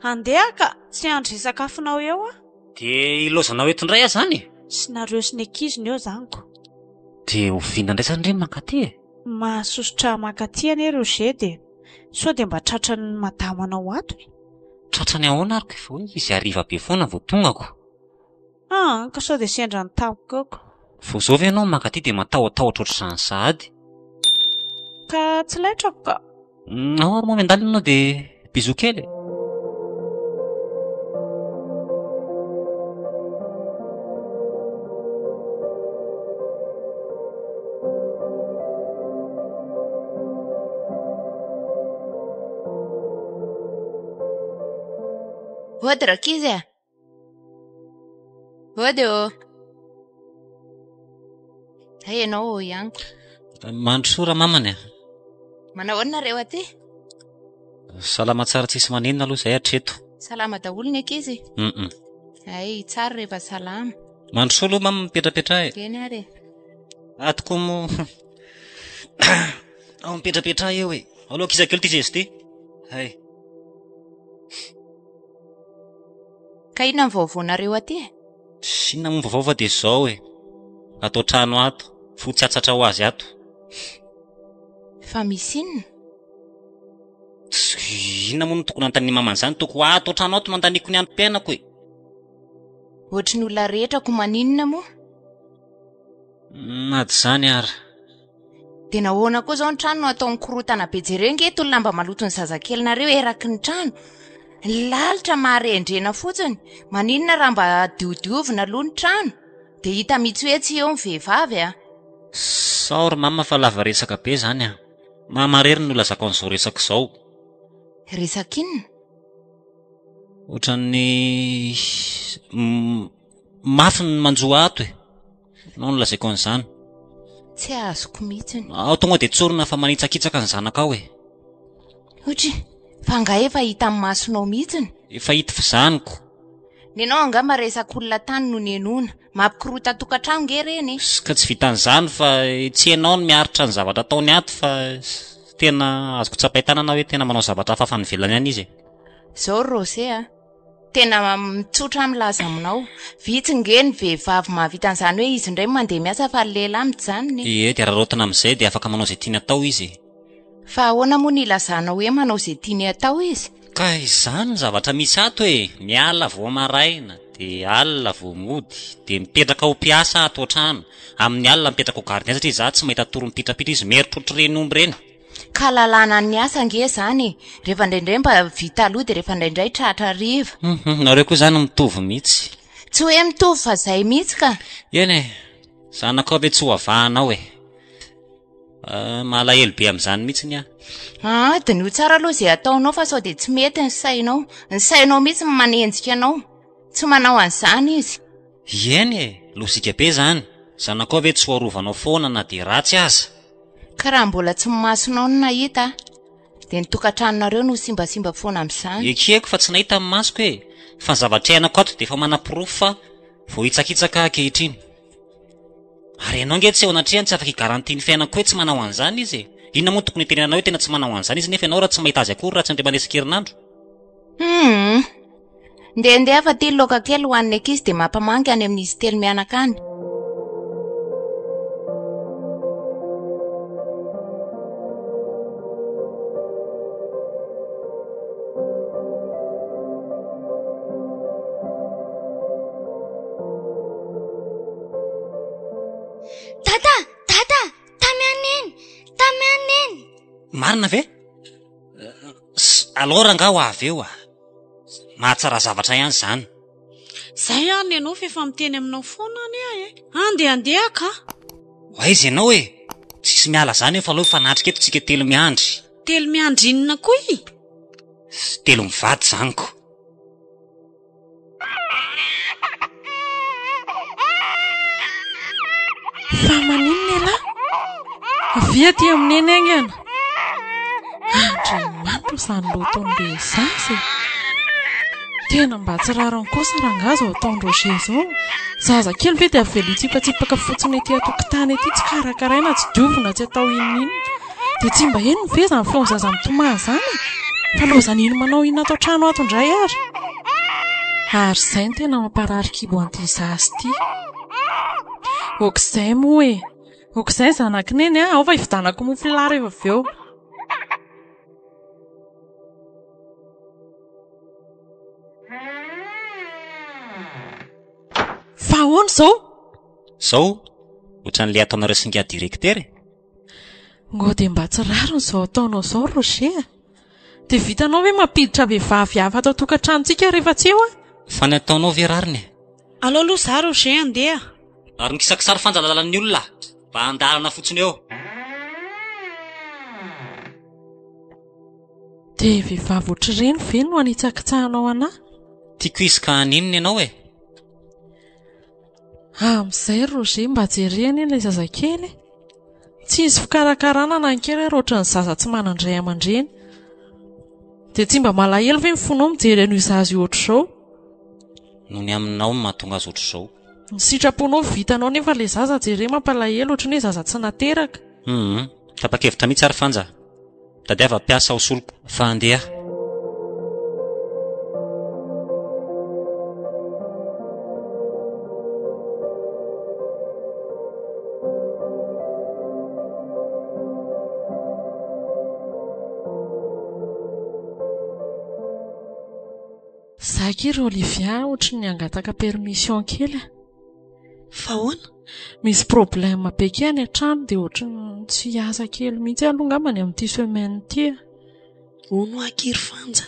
Andeha ka tsy handry sakafonao eo dia ilozanao eto indray aho zany Sy nareo sy ny ankiziny eo zaniko dia oviana indray zany ireny mankaty Mahasosotra mankaty anie Roger dia sao dia mba tratrany madamanao ato tratrany ahoana ariko efa hoe izy hariva be foana vao tongako Ka sao dia sendra ny tampokaoko vao zao ve ianao mankaty dia matahotahotra ohatr'izany sahady Ka tsy laitrako ka ahoana moa miandalina ianao dia bizo kely Vody rakizy Vody ianao ianiko mandro sora mamany Manao nareo aty salama tsara tsisy manenina aloha izay hatreto Salama daholo ny ankizy Ay tsara rehefa salama mandro soa aloha mama mipetrapetra Eny ary atoko mo ao mipetrapetra eo aloha kizakely ty zesy ty hay Ka inona ny vaovaonareo aty inona momba vaovao fa dia izao atao trano ato fotsatsatra ho azy ato Fa misy inona inona moa no tokony antany maman'izany toko atao trano ato mandaniako ny androm-piainako Ohatry ny olona rehetra ko maninona moa nady izany ary Dia nahoana koa izao ny trano no atao mikorotana be jereo ngeto olona mba maloto ny zazakely-nareo eraky ny trano lalitra maharendrena fotsiny maninona raha mba diodiovina aloha ny trano dia hita mihitsy hoe tsy eo ny vehivavy sao ry mama fa lava resaka be izany mamarery ny olazako an'izao resaka izao Resaka inona ohatran'ny mafy ny manjoa ato nao no lazaiko an'izany Tsy azoko mihitsy ao tonga dia tsorina fa manitsakitsaka ny zanaka ao Otry fa nga efa hita amin'ny masonao mihitsy efa hita fizaniko Ny anao angamba resaka olona tany no nenona mampikorota tokantrano nge reny ka tsy vitan'izany fa tsy ianao no miaritra ny zavatra ataony ato fa tena azoko tsapaitanana hoe tena manao zavatra hafa fanivelany ihany izy Zao Rose tena mitsotra milaza aminao vitsy nge ny vehivavy mahavita an'izany hoe izy indray mandeha miasa fa lehilahy mijanony dia rarotina amin'izay dia afaka manao izay tiany atao izy Fa ahoana moa ny ilazana hoe manao izay tiany atao izy ka izany ny zavatra misy ato miala vao maraina dia alina vao mody dia mipetraka ho mpiasa ato an-trano amin'ny alina mipetraka ho gardien satria za tsy mahita toro-mipitrapitra izy meritro ohatr'ireny omby ireny Ka lalàna ny asa nge zany rehefa indraindray mba vita aloha dia rehefa indraindray tratra riva nareo koa izany mitovy mihitsy Tsy hoe mitovy fa izay mihitsy ka eny zanako ave tsy ho avahanao Malahelo be amin'izany mihitsiny dia ny ho tsara aloha izay ataonao fa sao dia tsy mety ny sainao mihitsy manenjika anao tsy manao an'izany izy. Eny e, lozika be zany. Zanakao ve tsy hoarovanao foana na dia ratsy aza. Ka raha mbola tsy masonao no nahita dia ny tokantranonareo no simbasimba foana amin'izany. Ekeko fa tsy nahita amin'ny masoko e. Fa ny zavatra iainako ato dia efa manam-pirofo fa vao hitsakitsaka ankehitriny. Ary ianao nge tsy eo anatrehany tsy afaka higaranty ny fiainako hoe tsy manao an'izany izy e. Inona moa tokony tenenanao hoe tena tsy manao an'izany izy nefa ianao raha tsy mahita azy akory raha tsy ndray manesakerinandro. Ndeha fa telo laoka kely ho an'ny ankizy dia mampamangy any amin'izy telo mianaka any. Tata, tamy aneny. Marina ve? Alora nga ho avy eo mahatsara zavatra ihany zany. Zay ihany ianao fa efa miteny aminao foana any andeha ka. Aiza ianao e? Tsisy miala zany fa aloha efa natrika eto tsika telo miandry. Telo miandry inona koa i? Telo mivady zaniko. Fa maninona elahy? Avy aty amin'ny eny angana. Andriamanitra izany lohaton'be zaza. Tena mba tsy rarany kosa rangaza ao ataon'ireo zezao. Zaza kely ve dia avela hitsipatsipaka fotsiny ety an-tokotany ety tsy karakaraina tsy diovina tsy atao inona. Dia tsy mba eny ve izany feon'ny zaza mitomany izany? Fa lozany ino manao inona atao trano ato indray ary? Ary izay no tena mamparary kibo an'ity zaza ity. Okizay moa e. Okizay zanakineny ao fa hividanako mofo lary eva avy eo. Fa ahoana izao? Zao? Ohatran'ilay ataonareo singa direktery? Ngo dia mba tsy rariny izao ataonao izao Roger. Dia vitanao hoe mampiditra vehivavy hafa atao tokantranontsika rehefa tsy eo Fa ny ataonao ve rariny? Alao aloha za Roger andeha. Ary mikisakisary fanjalalan'ny olona mba andalana fotsiny eo. Dia vehivavy ohatr'ireny ve no anitsakitsahanao anahy? Tiako izy ka aninona ianao e? Amin'izay Roger mba jerena ilay zazakely. Tsy izy fikarakarana na kely raha ohatran'ny zaza tsy manandray aman-dreny. Dia tsy mba malahelo ve mifonao mijery an'io zaza io ohatr'izao? Noho ny aminao no mahatonga azy ohatr'izao. Ny sitraponao vitanao nefa ilay zaza jerena mampalahelo ohatran'ny hoe zaza tsy nateraka. Tapa-kevitra mihitsy ary fanja. Tadiava piasa ao soloko fa andeha. Zaky ry Olivia ohatran'ny angataka permission kely. Fa hoana? Misy problème be kely an-trano dia ohatran'ny tsy asa kely mihitsy aloha ngambany amin'ity semaine ity. Ono akiry fanja.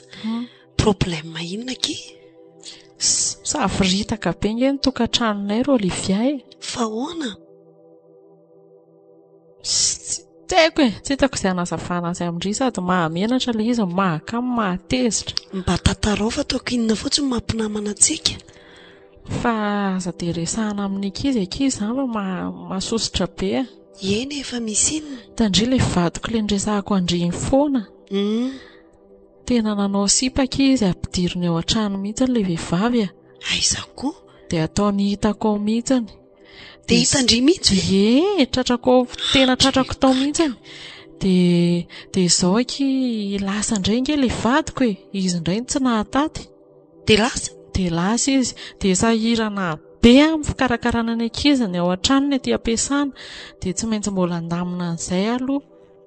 Problème inona ki? Saviritaka be nge ny tokantranonay ry Olivia e. Fa hoana? Tsy haiko e, tsy hitako izay anazavana azy amindry sady mahamenatra ilay izy mahakamo mahatezitra. Mba tantarao fa ataoko inona fotsiny mampinamana antsika. Fa aza dia resahana amin'ny ankizy izany fa mahasositra be. Eny efa misy inona? Tandry ilay vadiko ilay nresahako andriny foana. Tena nanao sipaka izy ampidiriny ao an-trano mihitsy ilay vehivavy. Aiza koa? Dia ataony hitako ao mihitsy. Dia hitandry mihitsy? Tratrako tena tratrako tao mihitsy. Dia izao aky lasa indray nge ilay vadiko e. Izy indray tsy nahataty. Dia lasa? Dia lasa izy. Dia sahirana be amin'ny fikarakarana ny ankiziny ao an-tranony aty ampiasana. Dia tsy maintsy mbola andamina an'izay aloha.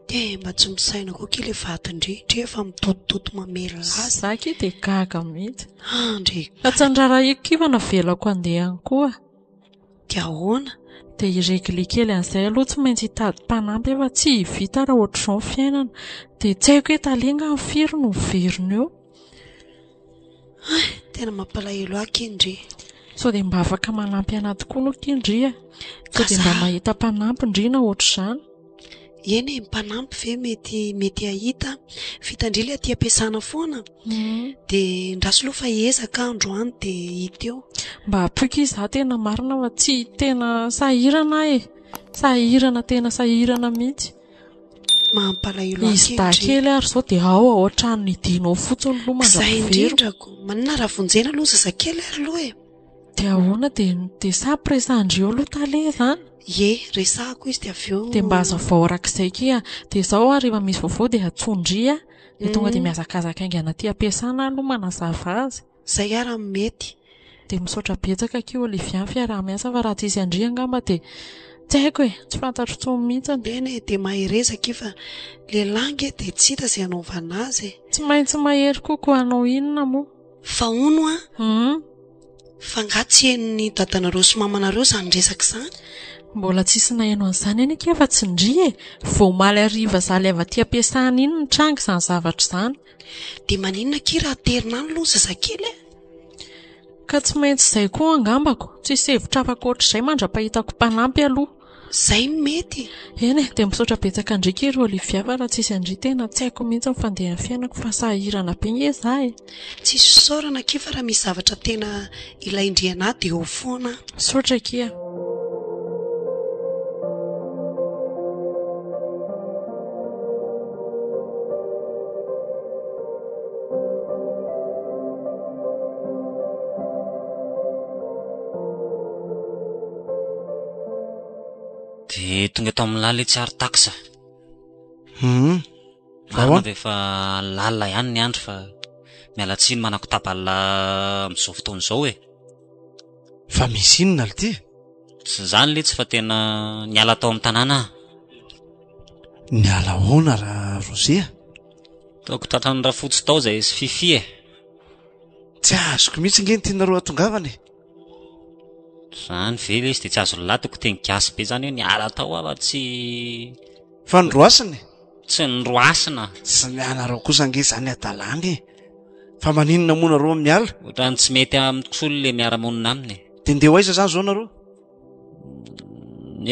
Dia mba tsy misaina koa kely vadin-drehitra efa mitotototo mamela lasa. Zaky dia gaga mihitsy. Andre. Fa tsy ndraraiko kiva navelako andehany koa. Dia ahoana? Dia iregle kely an'izay aloha tsy maintsy hitady mpanampy efa tsy hivita raha ohatr'izao ny fiainana. Dia tsy haiko hoe talenga ny firy no miveriny eo. Tena mampalahelo ahy Kindry. Sao dia mba afaka manampy anahy tokoa no Kindry. Sao dia mba mahita mpanampy indrina ohatr'izany. eny mpanampy ve mety ahita fitandrily aty ampiasana foana dia ndrasoloha fa ezaka androany dia hita eo mba apoika izy za tena marina fa tsy tena sahirana sahirana tena sahirana mihitsy mampalahelo izy dakely ary zao dia ao ohatran'ny idinao fotsiny loha mandrapivero indrindrako manana raha vonjena aloha zazakely ary loha e dia ahoana dia sapy resandreo aloha tale zany resahako izy dia avy eo dia mba aza vaorak'izay kia dia izao ary rehefa misy vaovao dia atsondria dia tonga dia mihazakazaka aingana aty ampiasana aloha manazava azy zay ara mety dia misaotra betsaka kio Olivia fiarah-miasa fa raha tsisy andria angamba dia tsy haiko tsy fantatro tsony mihitsy eny dia maherezaka io fa lehilahy dia tsy hita izay anaovana azy tsy maintsy mahery kokoa anao inona moa fa ono fa nga tsy henony dadanareo sy mamanareo zany resaka izany mbola tsisy nahaino an'izany eny ke fa tsy ndry vao maly ariva zaly avy aty ampiasana iny ny trango izany zavatra izany dia maninona ki raha terina any aloha zazakely ka tsy maintsy izay koa angambako tsy sevitra afaka ohatr'izay mandra-pahitako mpanampy aloha zay mety eny dia misaotra betsaka ndrika iry Olivia fa raha tsisy andry tena tsy haiko mihitsy ny fandehan'ny fiainako fa sahirana be nge za tsy saorana ki fa raha misy zavatra tena ilaindriana dia eo foana saotra kia dia tonga eto amin'ny lala tsy ary taksa marina ve fa lalina ihany ny andro fa miala tsiny manako tabala amin'izao fotoana izao fa misy inona ly ty tsy zany le tsy fa tena niala tao amin'ny tanàna niala hoana raha Rozia taoko tratrany raha fotsy tao zay sy fifi tsy azoko mihitsy nge ny tianareo atongavany zany ve le izy dia tsy azo latiko teny gasy be zany hoe niala tao afa tsy fa nydroasiny tsy nydroasina sy mianareo kosa nge zany adalany fa maninona moa nareo miala ohatrany tsy mety amin'ny kosolo le miara-monina aminy dia ndeha ho aiza zany zao nareo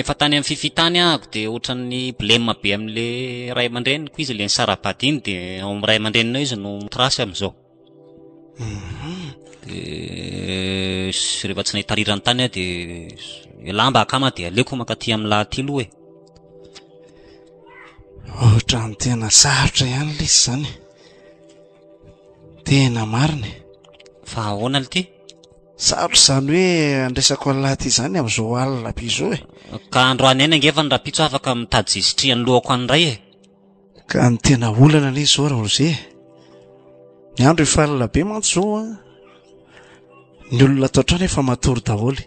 efa tany amin'ny fifitany ahako dia ohatran'ny blema be amin'le ray aman-dreniko izy le ny sarabady iny dia ao amin'ny ray aman-dreninao izy no mitrasy amin'izao rehefa tsy nahitarirany tany dia lamba akama dia aleoko makaty amin'ny lahaty loha ohatrany tena sarotra ihany le izy zany tena marina fa ahoana le ty sarotra izany hoe andraisako an'lahaty izany amin'izao alina be izao ka androany aina angefa ny rapitso afaka mitady zizitriany lohako an'iray ka ny tena olana le izy zao raha Roze ny andro efa alina be mantsy zao ny olona tao trano efa matory daholy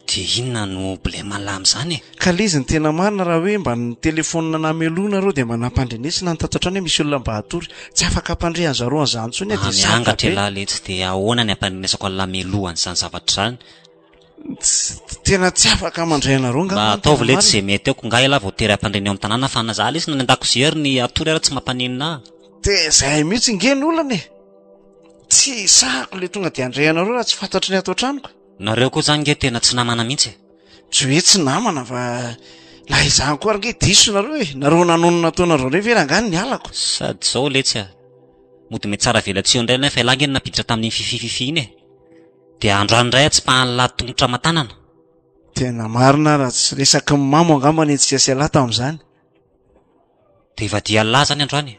dia inona no blema lamy zany ka le izy ny tena marina raha hoe mba ny telefonina namelona areo dia manampandrenesina ny tato-trano hoe misy olona mba hatory tsy afaka ampandrehan'zareo an'izany ntsony miangatra lahy le tsy dia ahoana ny ampandrenesako an'la melohany zany zavatra zany tena tsy afaka mandrehanareo mba ataovy le tsy izay mety eko nga ela vao tery ampandreny eo amin'ny tanàna fa nazaly izy na an-dakozia ary ny atory ara tsy mampaninina dia izay mihitsy nge ny olana tsy sahako le tonga dia andrehanareo raha tsy fantatry ny atao tranoko nareo koa zany nge tena tsy namana mihitsy tsy hoe tsy namana fa laha izany koa ary nge diso nareo nareo nanonona taonareo re ve rangany ny alako sady zao letsy mody mety tsara velatsio indray na fa ilangy eny napiditra tamin'ny fifififi iny dia androany indray tsy mpahan'lahy tongotra matanana tena marina raha tsy resaky ny mamo angambany tsy asiasa lahy tamin'izany dia ivadia lahy zany androany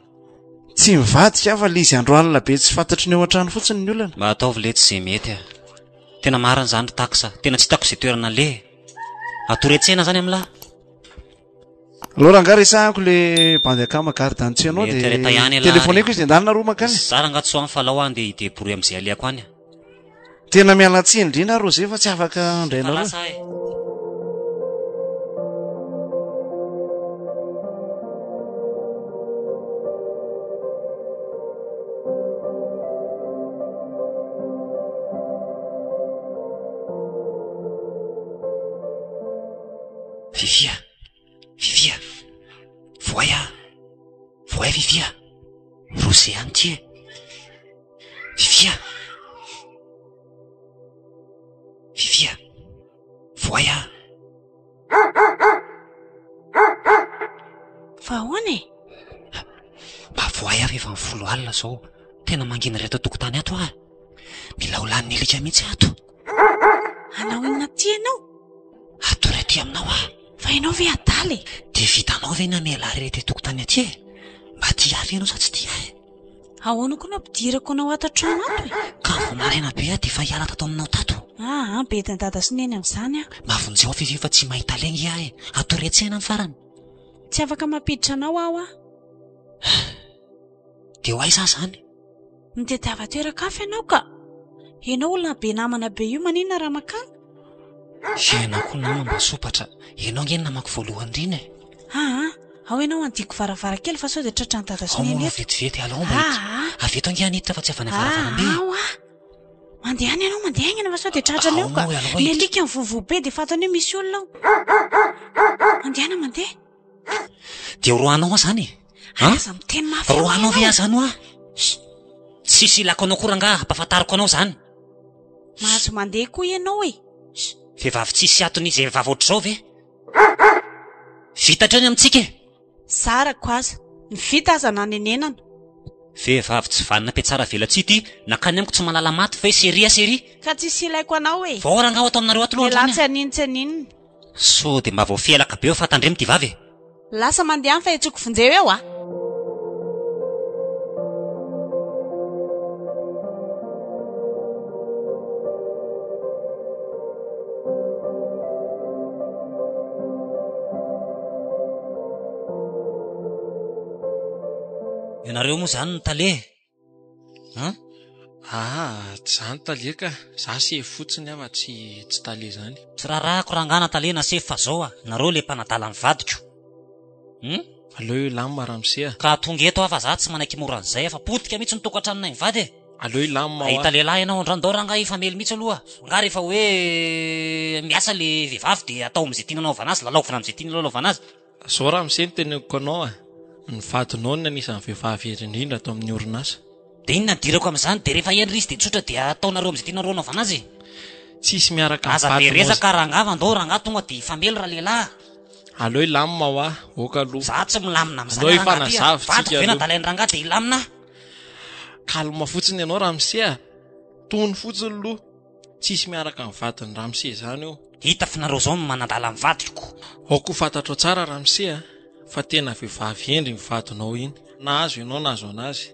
tsy mivadika fa le izy androany labe tsy fantatry ny eo an-trano fotsiny ny olana mba ataovy le tsy izay mety tena marina zany ry taksa tena tsy hitako izay toerana le atoretsena zany amin'lahy aloha raha nga resahako le bandy akama gardantsy anao dia telefoneko izy dia andalina roa makany zara angatso amin'ny falao any dia idebrouille amin'izay aliako any tena mialatsy indrina Roze fa tsy afaka andrainareo Vivia voya Vivia Roze anty Vivia voya Fa ahoana e? Mba voay avy efa 10 alina zao. Tena mangina reto tokotany ato ah. Mila ho lany nilika mihitsy ato. Anao inona ty ianao? Ato rety aminao ah. Fa ianao ve adaly? Dia vitanao ve na miala reto tokotany aty e? Mba tia avy ianao sa tsy tia e? Ahoana koa nampidirako anao ato an-trano ato e? Ka vao maraina be dia fa hiala tato aminao tato. Bediny dada sy neny amin'izany a. Mavonjeo fifi fa tsy mahita lengy ah e. Ato retsena amin'ny farany. Tsy afaka mampiditra anao aho a. Dia ho aiza zany? Mitetiava toeran-kafa ianao ka. Ianao olona be namana be io maninona raha makany? Ianao koa nama mba sopatra. Ianao nge namako voalohany indrindra e. Ao ianao andiko varavarankely fa sao dia tratran'ny dada sy Ao neny moa eto. vetivety alao mba hita. Avy eto ange anita fa tsy avy any varavarambe. Mandeha any ianao mandeha any fa sao dia tratrany eo ka. Ny alika ny vovoa be dia fantany hoe misy olona ao. Mandeha any mandeha. Dia roanao zany. Aza miteny mafy. Roanao ve azano ah? Tsisy ilako anao koa rangaha, ampafantariko anao zany. Mahazo mandeha koa ianao e. Vehivavy tsisy atony izay vehivavy ohatr'izao ve? Vita trany amintsika e? Sarako aza. Ny vita aza nanenenana. Vehivavy tsy vanina pe tsara velatsity, nakany amiko tsy malala maty fa seria. Ka tsisy ilaiko anao e. Vao rangaha ato aminareo ato loatra Latsy aninona. So dia mba vao fialaka be eo fatandremo ty vavy. Lasa mandeha fa etsoko vonjeo eo ah. Ianareo moa zany ny tale. Tsy zany tale ka. Za se fotsiny afa tsy tale zany. Tsy rarahako rangana tale na sefy fa zao nareo le mpanadala ny vadiko. Aleo ilamy ramose. Ka tonga eto afa za tsy manaiky moran'izay fa potika mihitsy ny tokantranonay ny vady e. Aleo ilamy ahita lehilahy ianao andrandao ranga ifamely mihitsy aloha. Nga rehefa hoe miasa le vehivavy dia atao amin'izay tiana anaovana azy, lalaovina amin'izay tiana anaovana azy. Zao ramose ny teneniko anao ny vadinao ny anisan'ny vehivavy indrindra atao amin'ny orinasa. Dia inona dirako amin'izany dia rehefa endry izy dia tsotra dia ataonareo amin'izay tiana anaovana azy. Tsisy miaraka aza be resaka rangava andao ranga tonga dia ifamely raha lehilahy. Aleo ilamina ho ah, oka aloha. Za tsy milamina amin'izany. Andao efa nazavy tsika aloha. Natalainy ranga dia ilamina. Kalma fotsiny ianao ramose. Tony fotsiny aloha. Tsisy miaraka amin'ny vadiny ramose zany io. Hita finareo zao manadala amin'ny vadiko. Aoko fantatro tsara ramose fa tena vehivavy endry ny vadinao iny. Na azo ianao na azo anazy.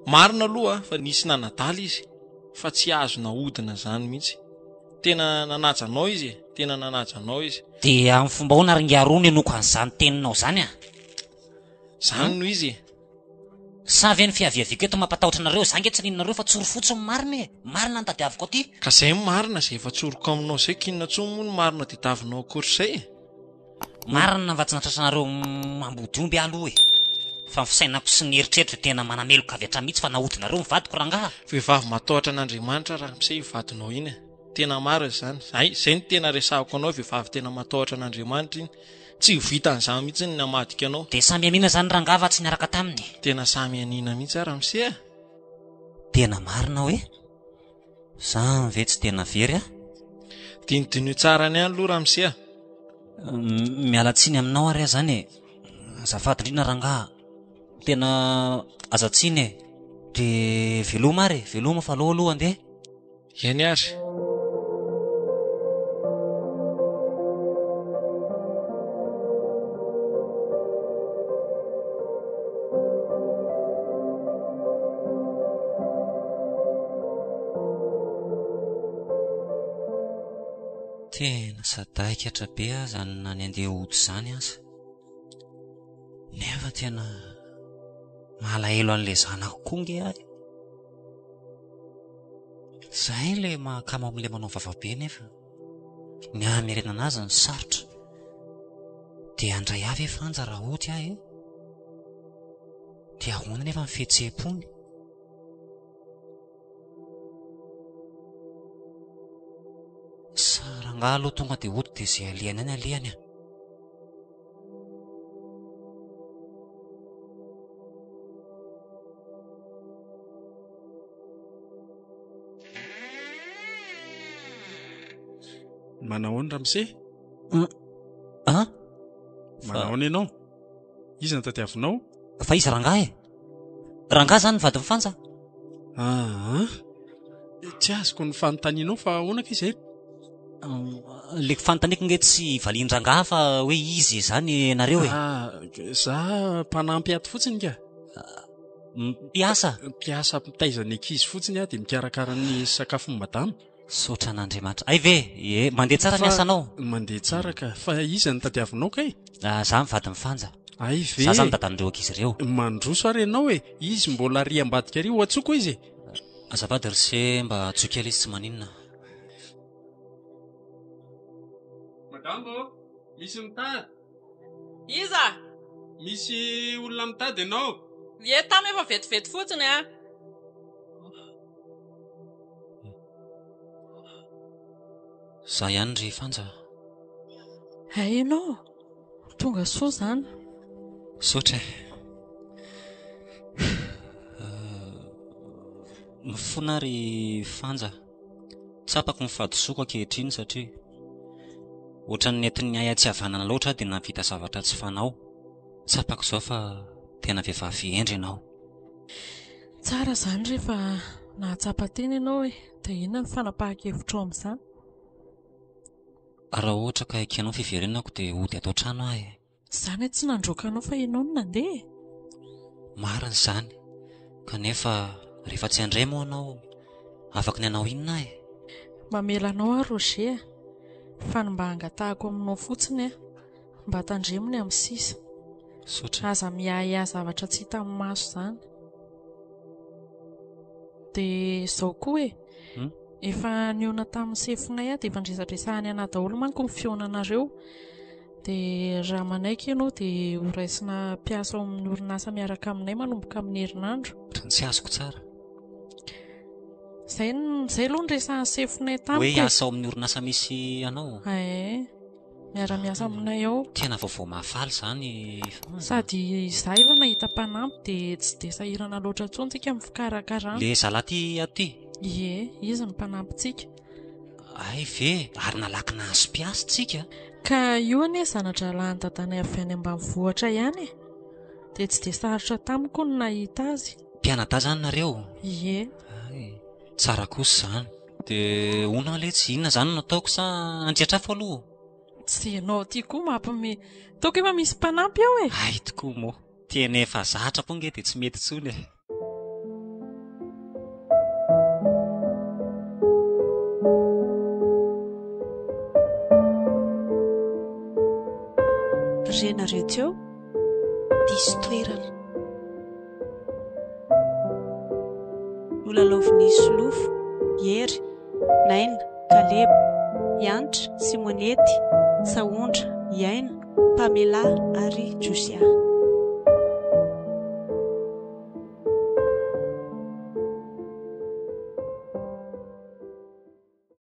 Marina aloha fa nisy nanadala izy fa tsy azo nahodina zany mihitsy. Tena nanajanao izy. Tena nanajanao izy. Dia amin'ny fomba hoana ringaroany enoko an'izany teninao zany a. Zany no izy. Sa ve ny fiaviaviko eto mampatahotra anareo, za nge tsy ninareo fa tsoro fotsiny marina e. Marina ny tadiaviko aty. Ka zay marina zay efa tsoroko aminao zay kinona tsony moa ny marina dia tavinao akoatr'izay. Marina va tsy natratranareo mambody omby aloha e. Fa fisainako sy ny eritreritro tena manameloka avy hatrany mihitsy fa nahodinareo ny vadiko rangaha. Vehivavy matahotra an'Andriamanitra raha misy vadinao iny. Tena marina zany. Zay ny tena resahako anao, vehivavy tena matahotra an'Andriamanitra iny. Tsy vitan' izany mihitsy ny namadika anao. Dia samy amina zany rangava tsy niaraka taminy. Tena samy anina mihitsy ara ramose. Tena marina hoe. Sa ve tsy tena very a? Dinidino tsara ny any aloha ramose. Miala tsiny aminao ary zany e. Azafady indrindra rangaha. Tena aza tsiny e. Dia veloma ary, veloma fa aloha andeha. Eny ary. Tena sadaika hatrabe zany nany andeha hody zany aza. Nefa tena malahelo an'ilay zanako koa nge ahy. Zahay le mahakamo amin'ilay manao vavabe nefa ny hamerenana azy ny sarotra. Dia andray avy efa anja raha hody ahy e. Dia ahoana nefa ny fihetseham-pony. Saranga aloha tonga dia hody dia izay alihany any alihany a. Manahoana ramose? Manahoana ianao? Izy no tadiavinao? Fa izy rangahy e. Rangahy zany vady mifanja. Tsy azoko ny fanontanianao fa ahoana ka izay? Le fanontaniako nge tsy valin-drangahy fa hoe izy zany nareo e. Za mpanampy ato fotsiny ka. Mpiasa mitaizana ankizy fotsiny dia mikarakara ny sakafon'ny madama. Saotra n'Andriamanitra. Ay ve, mandeha tsara ny asanao? Mandeha tsara ka, fa iza ny tadiavinao kay? Za mivady mifanja. Ay ve. Za zany dadan'ireo ankizy ireo. Mandroso ary ianao e, izy mbola ry ambadika ary ho atsoko izy. Azafady ry se mba atsoika izy tsy maninona. Madamo, misy mitady. Iza? Misy olona mitady ianao. Ie tamy efa vetivety fotsiny a. Za ihany ry fanja. Ianao tonga soa zany. Saotra mifona ry fanja. Tsapako mifadisoko ankehitriny satria ohatran'ny nentin'ny ay atsiavanana loatra dia nahavita zavatra tsy fanao. Tsapako zao fa tena vehivavy endry ianao. Tsara zany rehefa nahatsapa teny ianao e, dia inona ny fanapahan-kevitra amin'izany? Raha ohatra ka ekenao fiverenako dia ody atao trano ahy. Zany tsy nandroaka anao fa ianao no nandeha. Marina izany, kanefa rehefa tsy handray moa anao, afaka ny anao inona ahy? Mamela anao a Roger, fa ny mba hangatahako aminao fotsiny mba tandremony amin'ny sisa. Saotra. Aza miahiahy zavatra tsy hita amin'ny maso zany. Dia izao koa efa niona tamin'ny sefinay dia efa ndresadresahany ana daholo manko ny fionanareo. Dia raha manaiky ianao dia ho raisina mpiasa ao amin'ny orinasa miaraka aminay manomboka amin'ny herinandro. Tsy azoko tsara. Zay aloha nyresahan'ny sefinay tamiko. Hoe asa ao amin'ny orinasa misy anao? Miara-miasa aminay ao. Tena vaovao mahafaly zany. Sady izaho efa nahita mpanampy dia tsy dia sahirana loatra intsony tsika amin'ny fikarakarana. Le zalaty aty? Ie, izy ny mpanampintsika. Ay ve, ary nalaky nahazo mpiasa tsika. Ka io anie zanatra lahy ny dadanay avy any ambanivohitra ihany dia tsy dia sarotra tamiko ny nahita azy. Mpianadahy zany nareo? Ie. Tsara kosa zany. Dia hono le tsy inona zany nataoko sa andriatrafo aloha? Tsy ianao ty koa mampime. Taoko efa misy mpanampy ao e. Ay tokoa moa. Tena efa zatra po nge dia tsy mety tsony e. Renareo teo diso toerana nolalaoviny Solofo, Hery, Naina, Kaleba, Yantra, Simonety, Saondra, Iaina, Pamela ary Josia.